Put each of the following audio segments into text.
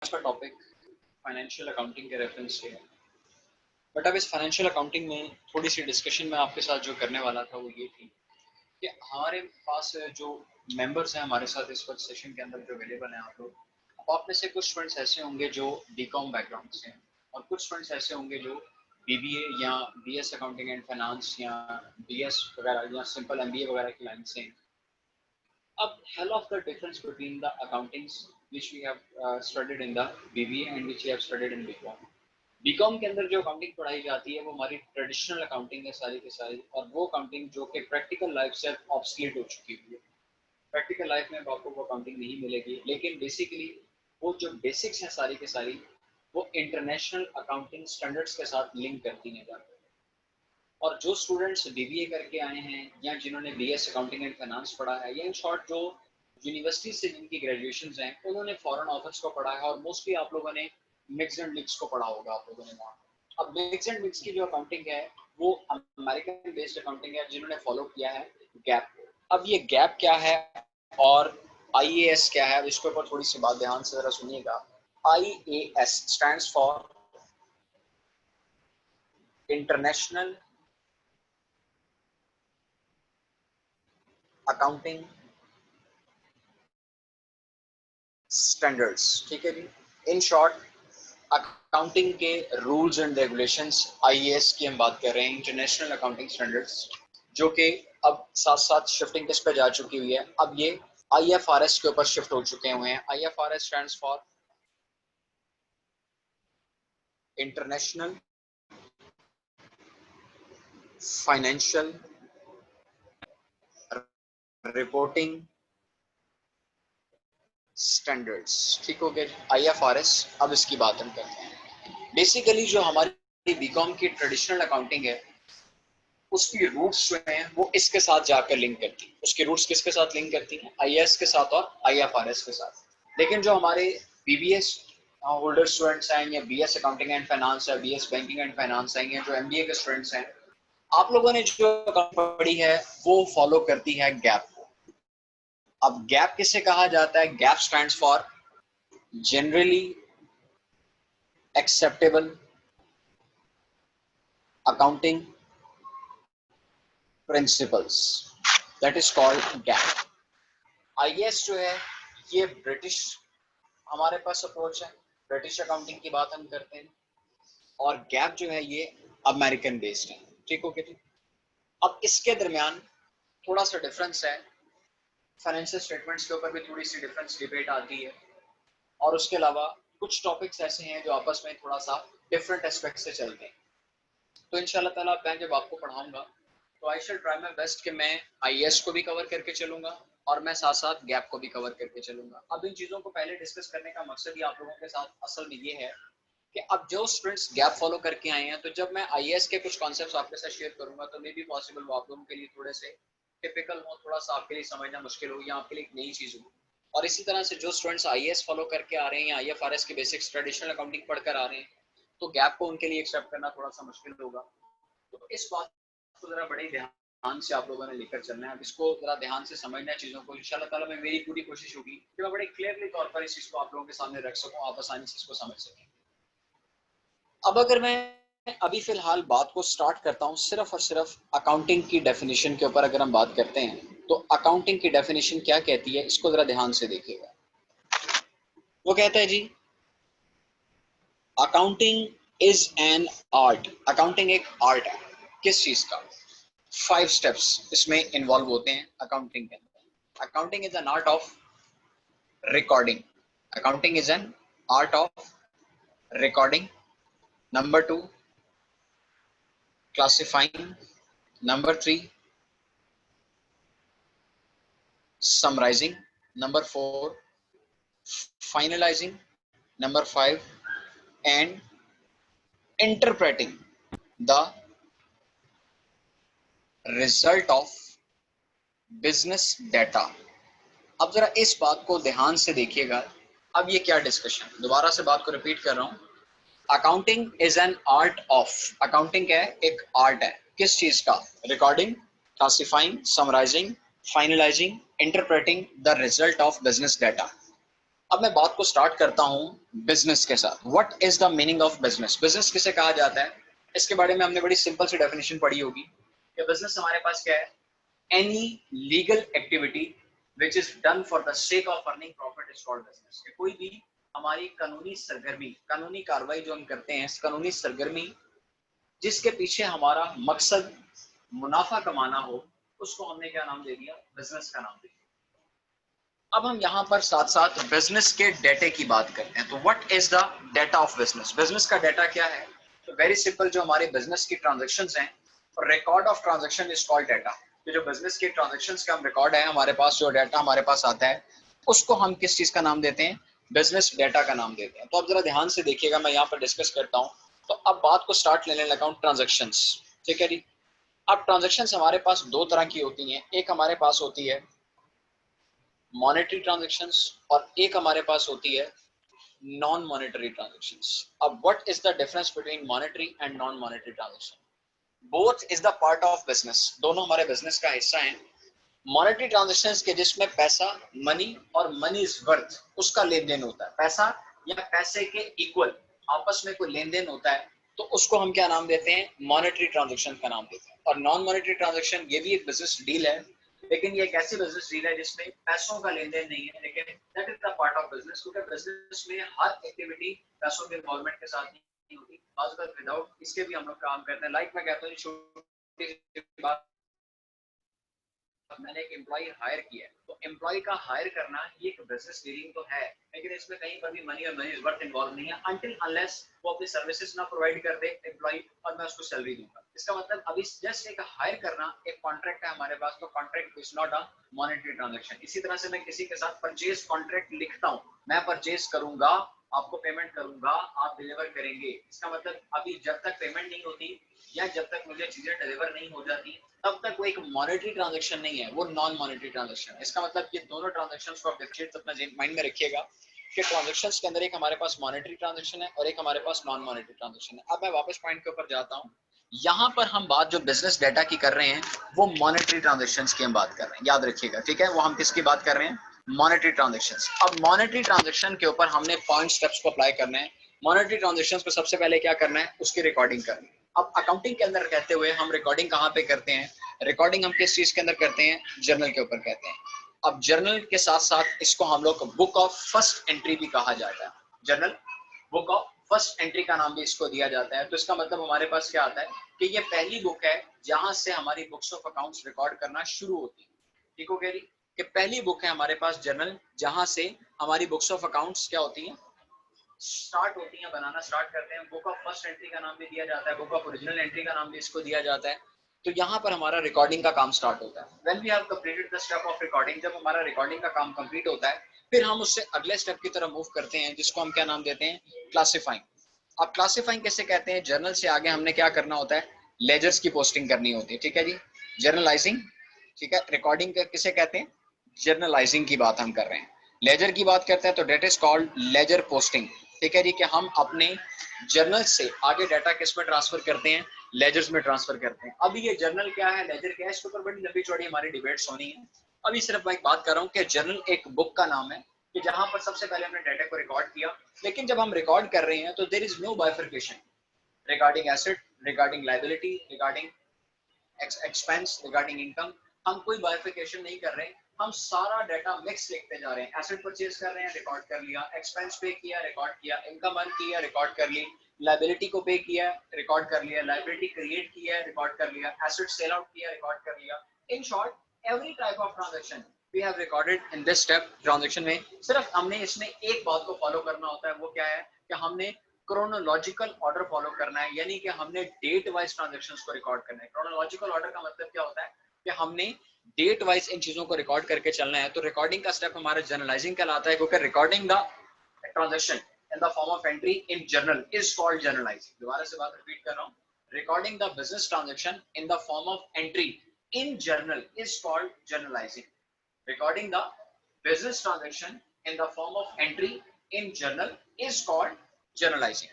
का topic financial accounting के reference से है। बट अब इस फाइनेंशियल अकाउंटिंग में थोड़ी सी डिस्कशन में आपके साथ जो करने वाला था वो ये थी कि हमारे पास जो मेंबर्स हैं हमारे साथ इस वक्त सेशन के अंदर जो अवेलेबल हैं आप में से कुछ स्टूडेंट्स ऐसे होंगे जो बीकॉम बैकग्राउंड से हैं और कुछ स्टूडेंट्स ऐसे होंगे जो बीबीए या बीएस अकाउंटिंग एंड फाइनेंस या बीएस वगैरह या सिंपल एमबीए वगैरह की लाइन से हैं। अब hell of the difference between the accountings which we have studied in the BBA and which we have studied in BCom. BCom के अंदर जो अकाउंटिंग पढ़ाई जाती है वो हमारी ट्रेडिशनल अकाउंटिंग है सारी की सारी, और वो अकाउंटिंग जो कि प्रैक्टिकल लाइफ से ऑब्सोलीट हो चुकी हुई है। प्रैक्टिकल लाइफ में आपको वो अकाउंटिंग नहीं मिलेगी, लेकिन बेसिकली वो जो बेसिक्स हैं सारी की सारी वो इंटरनेशनल अकाउंटिंग स्टैंडर्ड्स के साथ लिंक करती हैं जाकर। और जो स्टूडेंट्स बीबीए करके आए हैं या जिन्होंने बीएस अकाउंटिंग एंड फाइनेंस पढ़ा है या इन शॉर्ट जो यूनिवर्सिटी से जिनकी ग्रेजुएशंस हैं उन्होंने फॉरेन ऑफिस को पढ़ा है, और मोस्टली आप लोगों ने मिक्स एंड मिक्स को पढ़ा होगा आप लोगों ने वहाँ। अब मिक्स एंड मिक्स की जो अकाउंटिंग है वो अमेरिकन बेस्ड अकाउंटिंग है जिन्होंने फॉलो किया है गैप। अब ये गैप क्या है और आईएएस क्या है, इसके ऊपर थोड़ी सी बात ध्यान से जरा सुनिएगा। IAS stands for international accounting standards, ठीक है जी। इन शॉर्ट अकाउंटिंग के रूल्स एंड रेगुलेशंस आईएएस की हम बात कर रहे हैं, इंटरनेशनल अकाउंटिंग स्टैंडर्ड्स, जो कि अब साथ साथ शिफ्टिंग किस पे जा चुकी हुई है, अब ये आईएफआरएस के ऊपर शिफ्ट हो चुके हुए हैं। IFRS stands for international financial reporting standards, ठीक हो गया आईएफआरएस। अब इसकी बात हम करते हैं। बेसिकली जो हमारी बीकॉम की ट्रेडिशनल अकाउंटिंग है उसकी रूट्स जो हैं वो इसके साथ जाकर लिंक करती है। उसकी रूट्स किसके साथ लिंक करती हैं? आईएएस के साथ और आईएफआरएस के साथ। लेकिन जो हमारे बीबीएस होल्डर स्टूडेंट्स हैं या बीएस अकाउंटिंग एंड फाइनेंस है, बीएस बैंकिंग एंड फाइनेंस है, या जो एमबीए के स्टूडेंट्स हैं, आप लोगों ने जो अकाउंट पढ़ी है वो फॉलो करती है गैप को। अब गैप किसे कहा जाता है? Gap stands for generally acceptable accounting principles, that is called gap. IAS जो है ये ब्रिटिश हमारे पास अप्रोच है, ब्रिटिश अकाउंटिंग की बात हम करते हैं, और गैप जो है ये अमेरिकन बेस्ड है, ठीक हो गया। अब इसके दरमियान थोड़ा सा डिफरेंस है, फाइनेंशियल स्टेटमेंट्स के ऊपर भी थोड़ी सी डिफरेंस डिबेट आती है, और उसके अलावा कुछ टॉपिक्स ऐसे हैं जो आपस में थोड़ा सा डिफरेंट एस्पेक्ट से चलते हैं। तो इंशाल्लाह ताला मैं जब आपको पढ़ाऊंगा तो आई शैल ट्राई माय बेस्ट कि मैं आईएएस को भी कवर करके चलूंगा और मैं साथ साथ गैप को भी कवर करके चलूंगा। अब इन चीज़ों को पहले डिस्कस करने का मकसद ही आप लोगों के साथ असल में ये है कि अब जो स्टूडेंट्स गैप फॉलो करके आए हैं, तो जब मैं आईएएस के कुछ कॉन्सेप्ट्स आपके साथ शेयर करूंगा तो मे बी पॉसिबल वो आप लोगों के लिए थोड़े से टिपिकल हो, थोड़ा सा आपके लिए समझना मुश्किल हो या आपके लिए एक नई चीज़ हो। और इसी तरह से जो स्टूडेंट्स आईएएस फॉलो करके आ रहे हैं या आईएफआरएस के बेसिक्स ट्रेडिशनल अकाउंटिंग पढ़कर आ रहे हैं, तो गैप को उनके लिए एक्सेप्ट करना थोड़ा सा मुश्किल होगा। तो इस बात को जरा बड़े ध्यान से आप लोगों ने लेकर चलना है। अब इसको जरा ध्यान से समझना है चीज़ों को। इंशाल्लाह ताला में मेरी पूरी कोशिश होगी कि मैं बड़े क्लियरली तौर पर इस चीज़ को आप लोगों के सामने रख सकूं, आप आसानी से इसको समझ सकें। अब अगर मैं अभी फिलहाल बात को स्टार्ट करता हूं सिर्फ और सिर्फ अकाउंटिंग की डेफिनेशन के ऊपर, अगर हम बात करते हैं तो अकाउंटिंग की डेफिनेशन क्या कहती है इसको जरा ध्यान से देखिएगा। वो कहता है जी, accounting is an art. Accounting एक आर्ट है। किस चीज का? 5 स्टेप्स इसमें इन्वॉल्व होते हैं अकाउंटिंग के अंदर। Accounting is an art of recording. Accounting is an art of recording. Number 2, classifying. Number 3, summarizing. Number 4, finalizing. Number 5, and interpreting the result of business data. अब जरा इस बात को ध्यान से देखिएगा। अब ये क्या डिस्कशन, दोबारा से बात को रिपीट कर रहा हूं। Accounting is an art of, accounting क्या है? एक आर्ट है। किस चीज का? Recording, classifying, summarising, finalising, interpreting the result of business data. अब मैं बात को स्टार्ट करता हूं बिजनेस के साथ। What is the meaning of business? Business किसे कहा जाता है? इसके बारे में हमने बड़ी सिंपल सी डेफिनेशन पढ़ी होगी कि बिजनेस हमारे पास क्या है? Any legal activity which is done for the sake of earning profit is called business. कोई भी हमारी कानूनी सरगर्मी, कानूनी कार्रवाई जो हम करते हैं, कानूनी सरगर्मी जिसके पीछे हमारा मकसद मुनाफा कमाना हो, उसको हमने क्या नाम दे दिया? बिजनेस का नाम दे दिया। अब हम यहाँ पर साथ साथ बिजनेस के डेटे की बात करते हैं। तो what is the data of business? Business का डेटा क्या है? तो वेरी सिंपल, जो हमारे बिजनेस की ट्रांजेक्शन्स हैं, record of transaction is called data. तो जो बिजनेस के ट्रांजेक्शन्स का हम रिकॉर्ड है, हमारे पास जो डेटा हमारे पास आता है, उसको हम किस चीज का नाम देते हैं? बिजनेस डेटा का नाम देते हैं। तो अब जरा ध्यान से देखिएगा, मैं यहाँ पर डिस्कस करता हूँ। तो अब बात को स्टार्ट लेने लगा हूँ ट्रांजेक्शन्स, ठीक है जी। अब ट्रांजेक्शन्स हमारे पास दो तरह की होती हैं। एक हमारे पास होती है मॉनेटरी ट्रांजैक्शंस और एक हमारे पास होती है नॉन मॉनेटरी ट्रांजैक्शंस। अब what is the difference between monetary and non monetary transaction? Both is the part of business, दोनों हमारे बिजनेस का हिस्सा हैं। मॉनेटरी ट्रांजैक्शंस के जिसमें पैसा, मनी और मनी इज वर्थ, उसका लेन देन होता है। पैसा या पैसे के इक्वल आपस में कोई लेन देन होता है, तो उसको हम क्या नाम देते हैं? मॉनेटरी ट्रांजैक्शन का नाम देते हैं। और नॉन मॉनेटरी ट्रांजैक्शन ये भी एक बिजनेस डील है, लेकिन ये एक ऐसी बिजनेस डील है जिसमें पैसों का लेन देन नहीं है, लेकिन that is the part of business. क्योंकि बिजनेस में हर एक्टिविटी पैसों के इन्वॉल्वमेंट के साथ नहीं होती, आजकल विदाउट इसके भी हम लोग काम करते हैं। लाइक मैं कहता हूँ छोटी सी बात, मैंने एक एम्प्लॉय हायर किया है, तो एम्प्लॉय का हायर करना ये एक बिजनेस डीलिंग तो है, लेकिन इसमें कहीं पर भी मनी और मनी वर्थ इन्वॉल्व नहीं है, अनटिल अनलेस वो अपनी सर्विसेज ना प्रोवाइड कर दे एम्प्लॉय और मैं उसको सैलरी दूंगा। इसका मतलब अभी जस्ट एक हायर करना एक कॉन्ट्रैक्ट है हमारे पास, तो contract is not a monetary transaction. इसी तरह से मैं किसी के साथ परचेज कॉन्ट्रैक्ट लिखता हूँ, मैं परचेज करूंगा, आपको पेमेंट करूंगा, आप डिलीवर करेंगे। इसका मतलब अभी जब तक पेमेंट नहीं होती या जब तक मुझे चीजें डिलीवर नहीं हो जाती, तब तक वो एक मॉनेटरी ट्रांजैक्शन नहीं है, वो नॉन मॉनेटरी ट्रांजैक्शन है। इसका मतलब ये दोनों ट्रांजैक्शंस को आप डिफरेंशिएट अपना माइंड में रखिएगा कि ट्रांजैक्शंस के अंदर एक हमारे पास मॉनेटरी ट्रांजैक्शन है और एक हमारे पास नॉन मॉनेटरी ट्रांजैक्शन है। अब मैं वापस पॉइंट के ऊपर जाता हूँ। यहाँ पर हम बात जो बिजनेस डेटा की कर रहे हैं, वो मॉनेटरी ट्रांजैक्शंस की हम बात कर रहे हैं, याद रखिएगा, ठीक है। वो हम किसकी बात कर रहे हैं? Monetary transactions. अब मॉनेटरी ट्रांजैक्शन के ऊपर हमने 5 स्टेप्स को अप्लाई करना है। मॉनेटरी ट्रांजैक्शंस को सबसे पहले क्या करना है? उसकी रिकॉर्डिंग करनी है। अब अकाउंटिंग के अंदर कहते हुए हम रिकॉर्डिंग कहाँ पे करते हैं? रिकॉर्डिंग हम किस चीज के अंदर करते हैं? जर्नल के ऊपर कहते हैं। अब जर्नल के साथ साथ इसको हम लोग बुक ऑफ फर्स्ट एंट्री भी कहा जाता है। Journal book of first entry का नाम भी इसको दिया जाता है। तो इसका मतलब हमारे पास क्या आता है कि ये पहली बुक है जहां से हमारी बुक्स ऑफ अकाउंट्स रिकॉर्ड करना शुरू होती है। ठीक हो गया जी? कि पहली बुक है हमारे पास जर्नल, जहां से हमारी बुक्स ऑफ अकाउंट्स क्या होती हैं? स्टार्ट होती हैं, बनाना स्टार्ट करते हैं। बुक ऑफ फर्स्ट एंट्री का नाम भी दिया जाता है, बुक ऑफ ओरिजिनल एंट्री का नाम भी इसको दिया जाता है। तो यहाँ पर हमारा रिकॉर्डिंग का काम स्टार्ट होता है। When we have completed the step of recording, जब हमारा रिकॉर्डिंग का काम कंप्लीट होता है, फिर हम उससे अगले स्टेप की तरफ मूव करते हैं, जिसको हम क्या नाम देते हैं? क्लासिफाइंग। अब क्लासिफाइंग कैसे कहते हैं? जर्नल से आगे हमने क्या करना होता है? लेजर्स की पोस्टिंग करनी होती है, ठीक है जी। जर्नलाइजिंग, ठीक है। रिकॉर्डिंग किसे कहते हैं? जर्नलाइजिंग की बात हम कर रहे हैं। लेजर की बात करते हैं तो that is called ledger posting, ठीक है जी। कि हम अपने जर्नल से आगे डाटा किस में ट्रांसफर करते हैं? लेजर्स में ट्रांसफर करते हैं। अभी ये जर्नल क्या है, लेजर क्या है, इसके ऊपर बड़ी लंबी चौड़ी हमारी डिबेट्स होनी है। अभी सिर्फ मैं बात कर रहा हूँ कि जर्नल एक बुक का नाम है कि जहां पर सबसे पहले हमने डाटा को रिकॉर्ड किया, लेकिन जब हम रिकॉर्ड कर रहे हैं तो there is no bifurcation regarding asset, regarding liability, regarding expense, regarding income. हम कोई बाइफिकेशन नहीं कर रहे हैं, हम सारा डाटा मिक्स लिखते जा रहे हैं। एसेट परचेज कर रहे हैं, रिकॉर्ड कर लिया। एक्सपेंस पे किया, रिकॉर्ड किया। इनकम अर्न किया, रिकॉर्ड कर ली। लायबिलिटी को पे किया, रिकॉर्ड कर लिया। लायबिलिटी क्रिएट किया, रिकॉर्ड कर लिया। एसेट सेल आउट किया, रिकॉर्ड कर लिया। In short every type of transaction we have recorded in this step transaction में। सिर्फ हमने इसमें एक बात को फॉलो करना होता है, वो क्या है कि हमने क्रोनोलॉजिकल ऑर्डर फॉलो करना है, यानी कि हमने डेट वाइज ट्रांजैक्शंस को रिकॉर्ड करना है। क्रोनोलॉजिकल ऑर्डर का मतलब क्या होता है कि हमने डेट वाइज इन चीजों को रिकॉर्ड करके चलना है। तो रिकॉर्डिंग का स्टेप हमारा जर्नलाइजिंग कहलाता है, क्योंकि recording the transaction in the form of entry in journal is called journalising. दोबारा से बात रिपीट कर रहा हूं, recording the business transaction in the form of entry in journal is called journalising. Recording the business transaction in the form of entry in journal is called journalizing.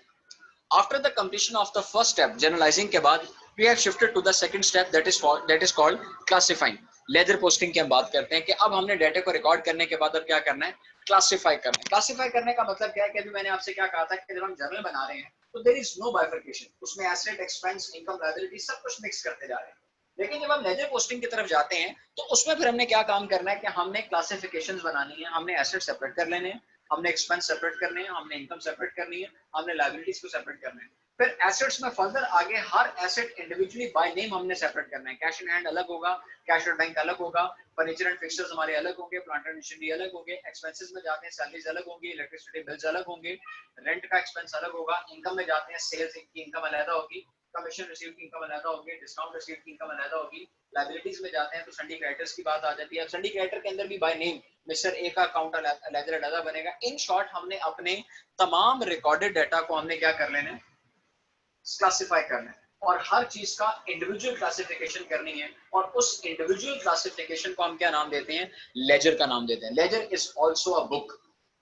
After the completion of the first step, journalizing के बाद we have shifted to the second step that is called classifying. Ledger posting की हम बात करते हैं कि अब हमने डेटा को रिकॉर्ड करने के बाद अब क्या करना है? क्लासिफाई करना है। क्लासिफाई करने का मतलब क्या है कि अभी मैंने आपसे क्या कहा था कि जब हम जर्नल बना रहे हैं तो देयर इज नो बाइफरकेशन, उसमें एसेट, एक्सपेंस, इनकम, लायबिलिटी सब कुछ मिक्स करते जा रहे हैं। लेकिन जब हम लेजर पोस्टिंग की तरफ जाते हैं तो उसमें फिर हमने क्या काम करना है कि हमने क्लासिफिकेशंस बनानी है, हमने एसेट सेपरेट कर लेने हैं, हमने एक्सपेंस सेपरेट करने हैं, हमने इनकम सेपरेट करनी है, हमने लायबिलिटीज को सेपरेट करना है। फिर एसेट्स में फर्दर आगे हर एसेट इंडिविजुअली बाय नेम हमने सेपरेट करना है। कैश इन हैंड अलग होगा, कैश एट बैंक अलग होगा, फर्नीचर एंड फिक्सचर्स हमारे अलग होंगे, प्लांट एंड मशीनरी अलग होंगे, एक्सपेंसेस में जाते हैं सैलरीज अलग होंगी, इलेक्ट्रिसिटी बिल्स अलग होंगे, रेंट का एक्सपेंस अलग होगा, इनकम में जाते हैं सेल्स की इनकम अलग होगी, कमीशन रिसीव की इनकम अलग होगी, डिस्काउंट रिसीव की इनकम अलग होगी, लायबिलिटीज में जाते हैं तो संडी क्रेडिटर्स की बात आ जाती है। अब संडी क्रेडिटर के अंदर भी बाय नेम मिस्टर ए का अकाउंट लेजर अलग बनेगा। इन शॉर्ट हमने अपने तमाम रिकॉर्डेड डाटा को हमने क्या कर लेना है, क्लासिफाई करना है और हर चीज का इंडिविजुअल क्लासिफिकेशन करनी है और उस इंडिविजुअल क्लासिफिकेशन को हम क्या नाम देते हैं, लेजर का नाम देते हैं। Ledger is also a book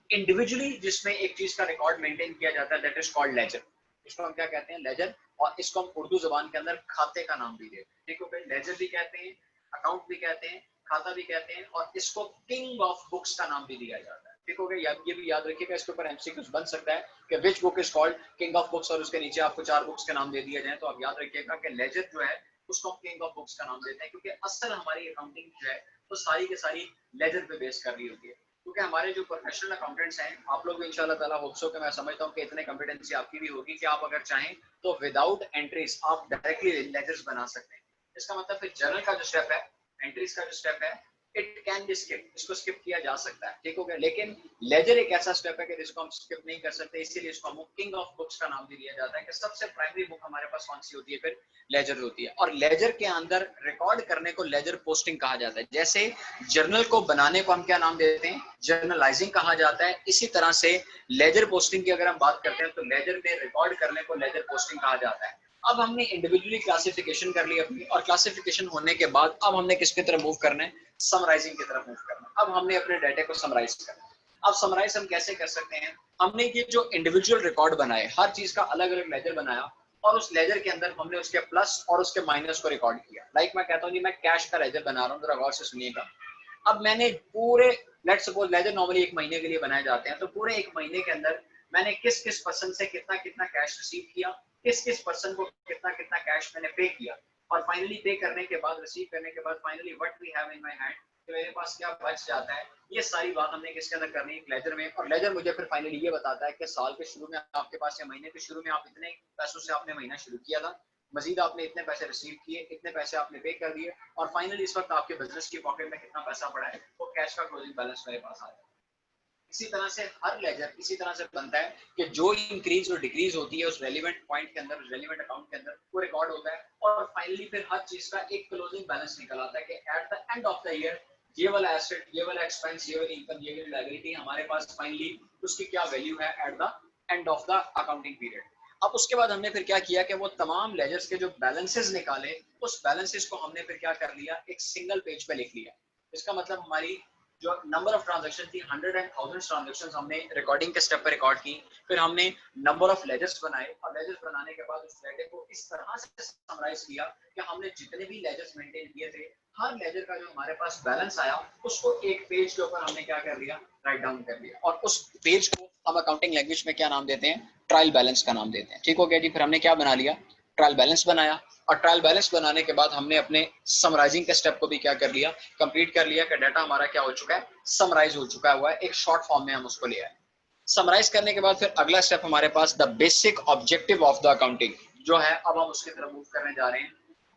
individually जिसमें एक चीज का रिकॉर्ड मेंटेन किया जाता है, दैट इज कॉल्ड लेजर। इसको हम क्या कहते हैं, लेजर। और इसको हम उर्दू जुबान के अंदर खाते का नाम भी देते हैं। ठीक है, लेजर भी कहते हैं, अकाउंट भी कहते हैं, खाता भी कहते हैं और इसको किंग ऑफ बुक्स का नाम भी दिया जाता है। ठीक हो गया, ये भी याद रखिएगा, इसके ऊपर एमसीक्यूज बन सकता है कि which book is called king of books और उसके नीचे आपको 4 बुक्स के नाम दे दिए जाए, तो आप याद रखिएगा कि लेजर जो है उसको हम किंग ऑफ बुक्स का नाम देते हैं, क्योंकि असल हमारी अकाउंटिंग जो है वो सारी की सारी लेजर पे बेस कर रही होती है। क्योंकि हमारे जो प्रोफेशनल अकाउंटेंट्स हैं, आप लोग इंशाल्लाह ताला होप सो कि मैं समझता हूँ कि इतने कॉम्पिटेंसी आपकी भी होगी कि आप अगर चाहें तो विदाउट एंट्रीज आप डायरेक्टली लेजर्स बना सकते हैं। इसका मतलब फिर जर्नल का जो स्टेप है, एंट्रीज का जो स्टेप है, इट कैन बी स्किप, इसको स्किप किया जा सकता है। ठीक हो गया, लेकिन लेजर एक ऐसा स्टेप है कि जिसको हम स्किप नहीं कर सकते, इसीलिए इसको हम किंग ऑफ बुक्स का नाम भी दिया जाता है कि सबसे प्राइमरी बुक हमारे पास कौन सी होती है, फिर लेजर होती है। और लेजर के अंदर रिकॉर्ड करने को लेजर पोस्टिंग कहा जाता है। जैसे जर्नल को बनाने को हम क्या नाम देते हैं, जर्नलाइजिंग कहा जाता है, इसी तरह से लेजर पोस्टिंग की अगर हम बात करते हैं तो लेजर में रिकॉर्ड करने को लेजर पोस्टिंग कहा जाता है। अब हमने इंडिविजुअली क्लासिफिकेशन कर ली अपनी, और क्लासिफिकेशन होने के बाद अब हमने किसकी तरफ मूव करना है, समराइजिंग की तरफ मूव करना है। अब हमने अपने डाटा को समराइज करना है। अब समराइज हम कैसे कर सकते हैं, हमने ये जो इंडिविजुअल रिकॉर्ड बनाए, हर चीज का अलग अलग लेजर बनाया और उस लेजर के अंदर हमने उसके प्लस और उसके माइनस को रिकॉर्ड किया। लाइक मैं कहता हूँ जी, मैं कैश का लेजर बना रहा हूँ, जरा गौर से सुनिएगा। अब मैंने पूरे, लेट्स सपोज लेजर नॉर्मली 1 महीने के लिए बनाए जाते हैं, तो पूरे 1 महीने के अंदर मैंने किस किस पर्सन से कितना कितना कैश रिसीव किया, किस किस पर्सन को कितना कितना कैश मैंने पे किया, और फाइनली पे करने के बाद, रिसीव करने के बाद finally what we have in my hand, कि मेरे पास क्या बच जाता है, ये सारी बात हमने किसके अंदर करनी है, लेजर में। और लेजर मुझे फिर फाइनली ये बताता है कि साल के शुरू में आपके पास या महीने के शुरू में आप इतने पैसों से आपने महीना शुरू किया था, मजीद आपने इतने पैसे रिसीव किए, इतने पैसे आपने पे कर दिए, और फाइनली इस वक्त आपके बिजनेस की पॉकेट में कितना पैसा पड़ा है, वो कैश का क्लोजिंग बैलेंस मेरे पास आ जाए। इसी तरह से हर लेजर इसी तरह से बनता है कि जो इंक्रीज और डिक्रीज होती है उस रेलिवेंट पॉइंट के अंदर, रेलिवेंट अकाउंट के अंदर वो रिकॉर्ड होता है, और फाइनली फिर हर चीज का एक क्लोजिंग बैलेंस निकल आता है कि at the end of the year ये वाला एसेट, ये वाला एक्सपेंस, ये वाली इनकम, ये वाली लायबिलिटी हमारे पास फाइनली उसकी क्या वैल्यू है at the end of the accounting period. अब उसके बाद हमने फिर क्या किया कि वो तमाम लेजर्स के जो बैलेंसेस निकाले, उस बैलेंसेस को हमने फिर क्या कर लिया, एक सिंगल पेज पे लिख लिया। इसका मतलब हमारी जो नंबर ऑफ ट्रांजैक्शन थी, 100 एंड 1000 ट्रांजैक्शन हमने रिकॉर्डिंग के स्टेप पे रिकॉर्ड की। फिर हमने नंबर ऑफ लेजर्स बनाए, और लेजर्स बनाने के बाद उस डाटा को इस तरह से समराइज किया कि हमने जितने भी लेजर्स मेंटेन किए थे, हर लेजर का जो हमारे पास बैलेंस आया उसको एक पेज के ऊपर हमने क्या कर लिया, राइट डाउन कर लिया। और उस पेज को हम अकाउंटिंग लैंग्वेज में क्या नाम देते हैं, ट्रायल बैलेंस का नाम देते हैं। ठीक हो गया जी। फिर हमने क्या बना लिया, ट्रायल बैलेंस बनाया, और ट्रायल बैलेंस बनाने के बाद हमने अपने समराइजिंग के स्टेप को भी क्या कर लिया, कंप्लीट कर लिया कि डाटा हमारा क्या हो चुका है, समराइज हो चुका हुआ है, एक शॉर्ट फॉर्म में हम उसको ले आए। समराइज करने के बाद फिर अगला स्टेप हमारे पास the basic objective of the accounting जो है, अब हम उसकी तरफ मूव करने जा रहे हैं,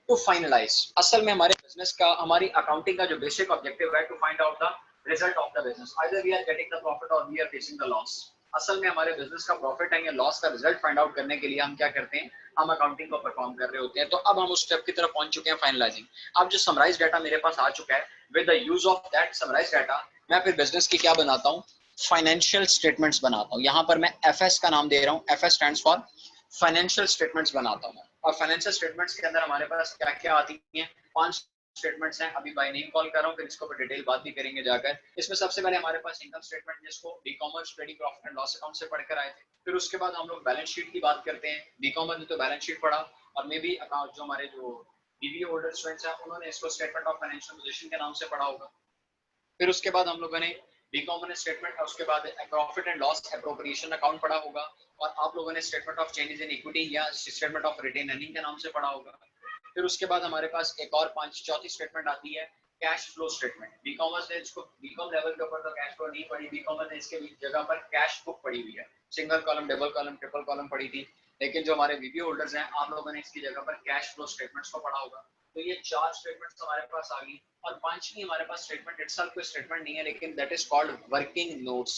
टू फाइनलाइज। असल में हमारे बिजनेस का, हमारी अकाउंटिंग का जो बेसिक ऑब्जेक्टिव है, to find out the result of the business, either we are getting the profit or we are facing the loss. असल में हमारे बिजनेस का प्रॉफिट है या लॉस का रिजल्ट फाइंड आउट करने के लिए हम क्या करते हैं, हम अकाउंटिंग को परफॉर्म कर रहे होते हैं। तो अब हम उस स्टेप की तरफ पहुंच चुके हैं, फाइनलाइजिंग। अब जो समराइज डाटा मेरे पास आ चुका है, with the use of that summarise data मैं फिर बिजनेस की क्या बनाता हूँ, फाइनेंशियल स्टेटमेंट्स बनाता हूँ। यहाँ पर मैं एफएस का नाम दे रहा हूँ, FS stands for financial statements बनाता हूँ। और फाइनेंशियल स्टेटमेंट्स के अंदर हमारे पास क्या क्या आती हैं, 5 स्टेटमेंट्स हैं। अभी बाय नेम कॉल कर रहा हूँ, फिर इसको ऊपर डिटेल बात भी करेंगे जाकर। इसमें सबसे पहले हमारे पास इनकम स्टेटमेंट, जिसको B commerce trading profit and loss account से पढ़कर आए थे। फिर उसके बाद हम लोग बैलेंस शीट की बात करते हैं। बी कॉमर्स ने तो बैलेंस शीट पढ़ा, और मे बी अकाउंट जो हमारे जो बीबीए होल्डर स्टूडेंट्स हैं उन्होंने इसको स्टेटमेंट ऑफ फाइनेंशियल पोजीशन के नाम से पढ़ा होगा। फिर उसके बाद हम लोगों ने बी कॉमन स्टेटमेंट है, उसके बाद profit and loss appropriation account पढ़ा होगा, और आप लोगों ने statement of changes in equity या स्टेटमेंट ऑफ रिटेन अर्निंग के नाम से पढ़ा होगा। फिर उसके बाद हमारे पास एक और चौथी स्टेटमेंट आती है cash flow statement. B commerce ने इसको बीकॉम लेवल के ऊपर तो कैश फ्लो नहीं पढ़ी, बी कॉमर्स ने इसके जगह पर कैश बुक पढ़ी हुई है, single column, double column, triple column पढ़ी थी। लेकिन जो हमारे वीपी होल्डर्स हैं, आप लोगों ने इसकी जगह पर कैश फ्लो स्टेटमेंट्स को पढ़ा होगा। तो ये 4 स्टेटमेंट्स हमारे पास आ गई, और 5वीं हमारे पास स्टेटमेंट इटसेल्फ कोई स्टेटमेंट नहीं है, लेकिन that is called working notes.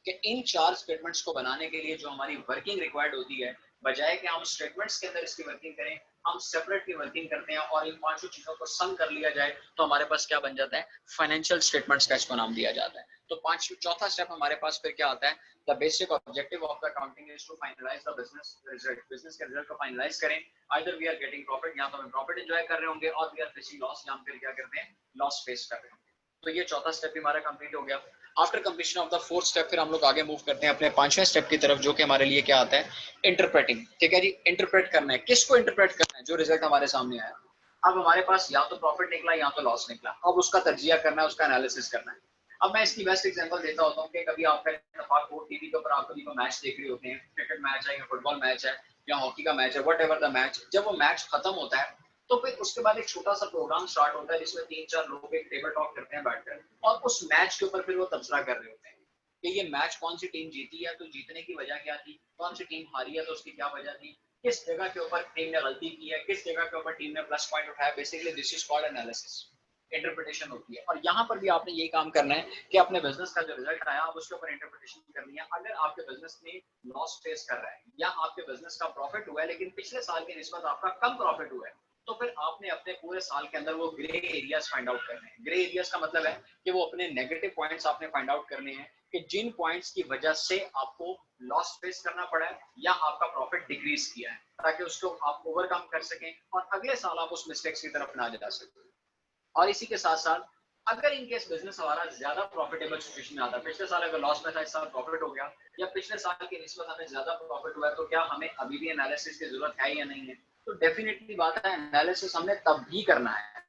कि इन 4 स्टेटमेंट्स को बनाने के लिए जो हमारी वर्किंग रिक्वायर्ड होती है, बजाय कि हम स्टेटमेंट्स के अंदर इसकी वर्किंग करें, हम सेपरेटली वर्किंग करते हैं और इन 5 चीजों को सम कर लिया जाए, तो हमारे पास क्या बन जाता है, फाइनेंशियल स्टेटमेंट्स का इसको नाम दिया जाता है। तो चौथा स्टेप हमारे पास फिर क्या आता है, the basic objective of the accounting is to finalise the business result. Business के रिजल्ट को फाइनलाइज करें, either we are getting profit, या तो हम प्रॉफिट एंजॉय कर रहे होंगे, और वी आर फेसिंग लॉस, या फिर क्या करते हैं, लॉस फेस कर रहे होंगे। तो ये चौथा स्टेप भी हमारा कंप्लीट हो गया। After completion of the 4th step फिर हम लोग आगे मूव करते हैं अपने 5वें स्टेप की तरफ, जो कि हमारे लिए क्या आता है, इंटरप्रेटिंग। ठीक है जी, इंटरप्रेट करना है, किसको इंटरप्रेट करना है, जो रिजल्ट हमारे सामने आया। अब हमारे पास या तो प्रॉफिट निकला या तो लॉस निकला, अब उसका तजिया करना है, उसका एनालिसिस करना है। अब मैं इसकी बेस्ट एग्जांपल देता होता हूँ कि कभी आपका इत्तेफाक हो टीवी के ऊपर आप कभी मैच देख रहे होते हैं, क्रिकेट मैच है या फुटबॉल मैच है या हॉकी का मैच है, व्हाटएवर द मैच, जब वो मैच खत्म होता है तो फिर उसके बाद एक छोटा सा प्रोग्राम स्टार्ट होता है जिसमें 3-4 लोग एक टेबल टॉक करते हैं बैठकर, और उस मैच के ऊपर फिर वो तबसरा कर रहे होते हैं कि ये मैच कौन सी टीम जीती है तो जीतने की वजह क्या थी, कौन सी टीम हारी है तो उसकी क्या वजह थी, किस जगह के ऊपर टीम ने गलती की है, किस जगह के ऊपर टीम ने प्लस पॉइंट उठाया। Basically this is called analysis, interpretation होती है। और यहाँ पर भी आपने यही काम करना है कि अपने बिजनेस का जो रिजल्ट आया आप उसके ऊपर इंटरप्रिटेशन करनी है। अगर आपके बिजनेस में लॉस फेस कर रहा है या आपके बिजनेस का प्रॉफिट हुआ है लेकिन पिछले साल की निस्बत आपका कम प्रॉफिट हुआ है, तो फिर आपने अपने पूरे साल के अंदर वो ग्रे एरियाज फाइंड आउट करने हैं। ग्रे एरियाज का मतलब है कि वो अपने नेगेटिव पॉइंट्स आपने फाइंड आउट करने हैं कि जिन पॉइंट्स की वजह से आपको लॉस फेस करना पड़ा है या आपका प्रॉफिट डिक्रीज किया है, ताकि उसको आप ओवरकम कर सकें और अगले साल आप उस मिस्टेक्स की तरफ ना जा सकें। और इसी के साथ साथ अगर इनकेस बिजनेस हमारा ज्यादा प्रॉफिटेबल सिचुएशन में आता है, पिछले साल अगर लॉस में था इस साल प्रॉफिट हो गया, या पिछले साल की निस्बत हमें ज्यादा प्रॉफिट हुआ है, तो क्या हमें अभी भी एनालिसिस की जरूरत है या नहीं है? तो डेफिनेटली बात है, एनालिसिस हमने तब भी करना है,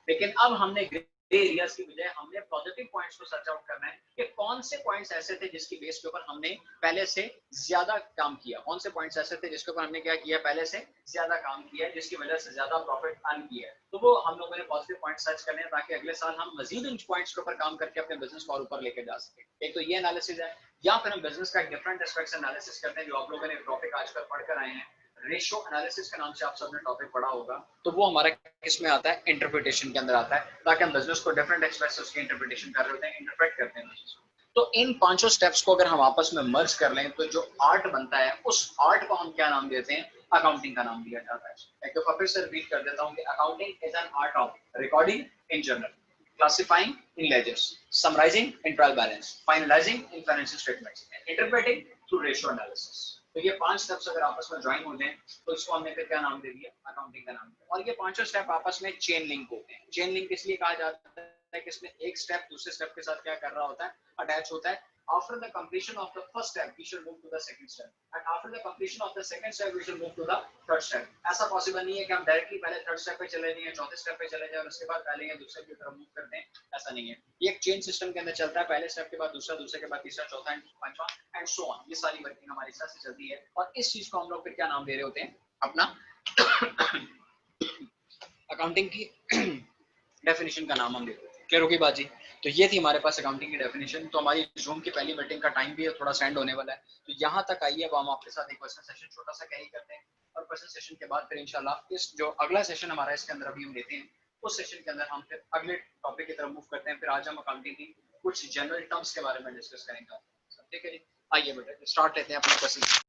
लेकिन अब हमने ग्रे एरियाज की बजाय हमने पॉजिटिव पॉइंट्स को सर्च आउट करना है कि कौन से पॉइंट्स ऐसे थे जिसकी बेस के ऊपर हमने पहले से ज्यादा काम किया, कौन से पॉइंट्स ऐसे थे जिसके ऊपर हमने क्या किया, पहले से ज्यादा काम किया है, जिसकी वजह से ज्यादा प्रॉफिट अर्न किया है। तो वो हम लोगों ने पॉजिटिव पॉइंट सर्च करने हैं ताकि अगले साल हम मजीद उन पॉइंट्स के ऊपर काम करके अपने बिजनेस को और ऊपर लेके जा सके। एक तो ये एनालिसिस है, या फिर हम बिजनेस का डिफरेंट एस्पेक्ट्स एनालिसिस करते हैं, जो आप लोगों ने टॉपिक आजकल पढ़कर आए हैं, रेशियो एनालिसिस के नाम से आप सबने टॉपिक पढ़ा होगा। तो वो हमारा किसमें आता है, इंटरप्रिटेशन के अंदर आता है, ताकि हम बिजनेस को डिफरेंट एक्सप्रेस की इंटरप्रिटेशन कर रहे होते हैं, इंटरप्रेट करते हैं बिजनेस को। तो इन 5 स्टेप्स को अगर हम आपस में मर्ज कर लें तो जो आर्ट बनता है, उस आर्ट को हम क्या नाम देते हैं, अकाउंटिंग का नाम दिया जाता है। एक दफा फिर से रिपीट कर देता हूं कि accounting is an art of recording in journal, classifying in ledgers, summarizing in trial balance, finalizing in financial statements, and interpreting through ratio analysis. तो ये 5 स्टेप्स अगर आपस में ज्वाइन हो जाएं तो इसको हमने फिर क्या नाम दे दिया, अकाउंटिंग का नाम दिया। और ये 5 स्टेप आपस में चेन लिंक होते हैं। चेन लिंक इसलिए कहा जाता है कि इसमें एक स्टेप दूसरे स्टेप के साथ क्या कर रहा होता है, अटैच होता है। After the completion of the first step, we should move to the second step, and after the completion of the second step, we should move to the third step. ऐसा पॉसिबल नहीं है कि हम directly पहले third step पे चले जाएं, चौथे स्टेप पे चले जाएं और उसके बाद पहले या दूसरे की तरफ मूव करते हैं, ऐसा नहीं है। ये एक चेन सिस्टम के अंदर चलता है, पहले स्टेप के बाद दूसरा, दूसरे के बाद तीसरा, चौथा एंड पांचवा एंड सो ऑन। ये सारी वर्किंग हमारी इस तरह से चलती है, और इस चीज को हम लोग फिर क्या नाम दे रहे होते हैं, अपना अकाउंटिंग की डेफिनेशन का नाम हम देते हैं। क्लियर होगी बात जी? तो ये थी हमारे पास अकाउंटिंग की डेफिनेशन। तो हमारी जूम की पहली मीटिंग का टाइम भी थोड़ा सेंड होने वाला है, तो यहाँ तक आइए। अब हम आपके साथ एक क्वेश्चन सेशन छोटा सा कैरी करते हैं, और क्वेश्चन सेशन के बाद फिर इंशाल्लाह इस जो अगला सेशन हमारा इसके अंदर अभी हम लेते हैं, उस सेशन के अंदर हम फिर अगले टॉपिक की तरफ मूव करते हैं। फिर आज हम अकाउंटिंग की कुछ जनरल टर्म्स के बारे में डिस्कस करेंगे। ठीक है जी, आइए बेटा स्टार्ट लेते हैं अपना क्वेश्चन।